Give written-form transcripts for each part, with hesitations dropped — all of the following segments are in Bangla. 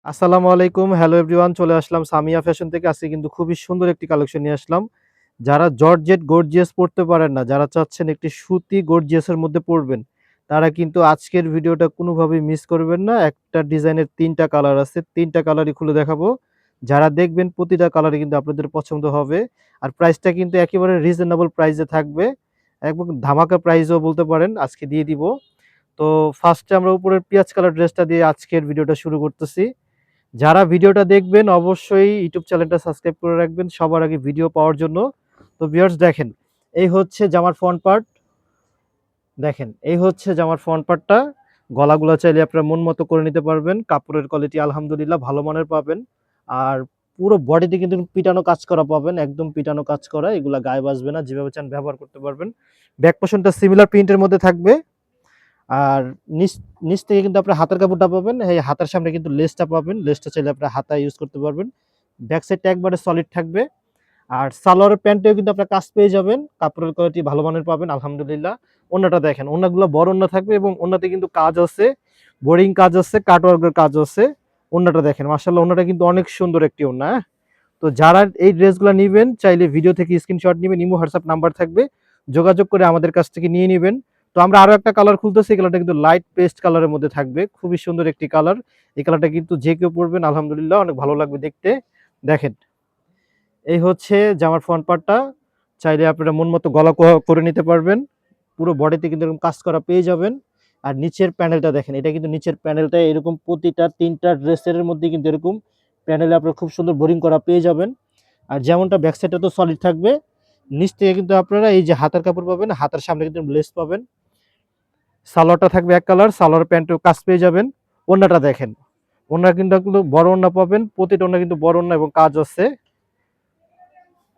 আসসালামু আলাইকুম। হ্যালো এভরিওয়ান, চলে আসলাম সামিয়া ফ্যাশন থেকে। আজকে কিন্তু খুবই সুন্দর একটি কালেকশন নিয়ে আসলাম। যারা জর্জেট গর্জিয়াস পড়তে পারেন না, যারা চাচ্ছেন একটি সুতি গর্জিয়াসের মধ্যে পড়বেন, তারা কিন্তু আজকের ভিডিওটা কোনোভাবেই মিস করবেন না। একটা ডিজাইনের ৩ টা কালার আছে। ৩ টা কালারই খুলে দেখাবো। যারা দেখবেন প্রতিটা কালারই কিন্তু আপনাদের পছন্দ হবে। আর প্রাইসটা কিন্তু একেবারে রিজনেবল প্রাইসে থাকবে। এবং ধামাকা প্রাইসও বলতে পারেন, আজকে দিয়ে দিব। তো ফার্স্টে আমরা উপরের পিঁয়াজ কালার ড্রেসটা দিয়ে আজকের ভিডিওটা শুরু করতেছি। যারা ভিডিওটা দেখবেন অবশ্যই ইউটিউব চ্যানেলটা সাবস্ক্রাইব করে রাখবেন সবার আগে ভিডিও পাওয়ার জন্য। তো ভিউয়ার্স দেখেন, এই হচ্ছে জামার ফ্রন্ট পার্ট। দেখেন, এই হচ্ছে জামার ফ্রন্ট পার্টটা। গলাগুলা চাইলে আপনারা মন মতো করে নিতে পারবেন। কাপড়ের কোয়ালিটি আলহামদুলিল্লাহ ভালো মানের পাবেন। আর পুরো বডিতে কিন্তু পিটানো কাজ করা পাবেন, একদম পিটানো কাজ করা। এগুলা গায়ে বাজবে না, যেভাবে চান ব্যবহার করতে পারবেন। ব্যাক পোর্শনটা সিমিলার প্রিন্টের মধ্যে থাকবে। আর নিচ নিচ থেকে কিন্তু আপনার হাতের কাপড়টা পাবেন। এই হাতার সামনে কিন্তু লেসটা পাবেন। লেসটা চাইলে আপনার হাতায় ইউজ করতে পারবেন। ব্যাক সাইডটা একবারে সলিড থাকবে। আর সালোয়ারের প্যান্টেও কিন্তু আপনার কাজ পেয়ে যাবেন। কাপড়ের কোয়ালিটি ভালো মানের পাবেন আলহামদুলিল্লাহ। ওড়নাটা দেখেন, ওড়নাগুলো বড় ওড়না থাকবে এবং ওড়নাতে কিন্তু কাজ আছে, বোরিং কাজ আছে, কাটওয়ার্কের কাজ আছে। ওড়নাটা দেখেন, মাশাআল্লাহ ওড়নাটা কিন্তু অনেক সুন্দর একটি ওড়না, হ্যাঁ? তো যারা এই ড্রেসগুলো নিবেন চাইলে ভিডিও থেকে স্ক্রিনশট নিবেন, ইমো হোয়াটসঅ্যাপ নাম্বার থাকবে, যোগাযোগ করে আমাদের কাছ থেকে নিয়ে নিবেন। তো আমরা আরো একটা কালার খুলতেছি, এই কালারটা কিন্তু লাইট পেস্ট কালারের মধ্যে থাকবে, খুবই সুন্দর একটি কালার। এই কালারটা কিন্তু যে কেউ পরবেন আলহামদুলিল্লাহ অনেক ভালো লাগবে দেখতে। দেখেন, এই হচ্ছে জামার ফ্রন্ট পার্টটা। চাইলে আপনারা মন মতো গলা করে নিতে পারবেন। পুরো বডিতে কিন্তু এরকম কাজ করা পেয়ে যাবেন। আর নিচের প্যানেলটা দেখেন, এটা কিন্তু নিচের প্যানেলটা এরকম প্রতিটা ৩টা ড্রেসের মধ্যে কিন্তু এরকম প্যানেলে আপনারা খুব সুন্দর বোরিং করা পেয়ে যাবেন। আর যেমনটা ব্যাক সাইডটা তো সলিড থাকবে, নিচ থেকে কিন্তু আপনারা এই যে হাতার কাপড় পাবেন, হাতার সামনে কিন্তু লেস পাবেন। সালোয়ারটা থাকবে এক কালার, সালোয়ার প্যান্টেও কাজ পেয়ে যাবেন। ওড়নাটা দেখেন, ওড়না কিন্তু বড় ওড়না পাবেন, প্রতিটা ওড়না কিন্তু বড় ওড়না এবং কাজ আছে।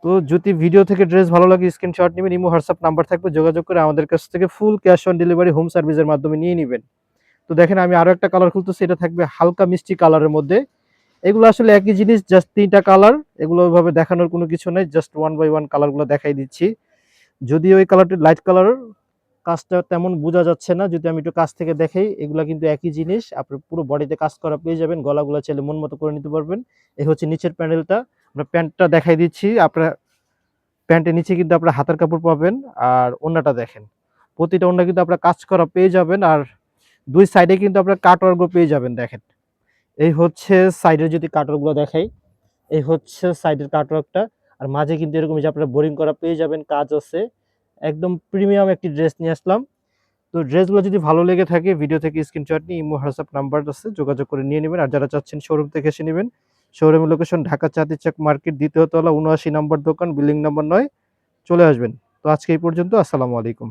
তো যদি ভিডিও থেকে ড্রেস ভালো লাগে স্ক্রিনশট নেবেন, ইমো হোয়াটসঅ্যাপ নাম্বার থাকবে, যোগাযোগ করে আমাদের কাছ থেকে full cash on delivery home সার্ভিসের মাধ্যমে নিয়ে নিবেন। তো দেখেন, আমি আরো একটা কালার খুলতেছি, এটা থাকবে হালকা মিষ্টি কালারের মধ্যে। এগুলো আসলে একই জিনিস, জাস্ট ৩টা কালার। এগুলো ওইভাবে দেখানোর কোনো কিছু নাই, জাস্ট ওয়ান বাই ওয়ান কালারগুলো দেখাই দিচ্ছি। যদিও এই কালারটি লাইট কালার, কাজটা তেমন বোঝা যাচ্ছে না, যদি আমি একটু কাছ থেকে দেখাই, এগুলা কিন্তু একই জিনিস। আপনি পুরো বডিতে কাজ করা পেয়ে যাবেন, গলাগুলা চাইলে মন মতো করে নিতে পারবেন। এই হচ্ছে নিচের প্যানেলটা। আমরা প্যান্টটা দেখাই দিচ্ছি। আপনার প্যান্টের নিচে কিন্তু আপনার হাতের কাপড় পাবেন। আর ওড়নাটা দেখেন, প্রতিটা ওড়না কিন্তু আপনার কাজ করা পেয়ে যাবেন। আর দুই সাইডে কিন্তু আপনার কাটওয়ার্কও পেয়ে যাবেন। দেখেন, এই হচ্ছে সাইডের যদি কাটওয়ার্কগুলো দেখাই, এই হচ্ছে সাইডের কাটওয়ার্কটা। আর মাঝে কিন্তু এরকম যে আপনারা বোরিং করা পেয়ে যাবেন, কাজ আছে। একদম প্রিমিয়াম একটি ড্রেস নিয়ে আসলাম। তো ড্রেসগুলো যদি ভালো লেগে থাকে ভিডিও থেকে স্ক্রিনশট নিয়ে ইমো হোয়াটসঅ্যাপ নাম্বার আছে, যোগাযোগ করে নিয়ে নেবেন। আর যারা চাচ্ছেন শোরুম থেকে এসে নেবেন, শোরুমের লোকেশন ঢাকা চাঁদনীচক মার্কেট, দ্বিতীয় তলা, ৭৯ নম্বর দোকান, বিল্ডিং নম্বর ৯, চলে আসবেন। তো আজকে এই পর্যন্ত। আসসালামু আলাইকুম।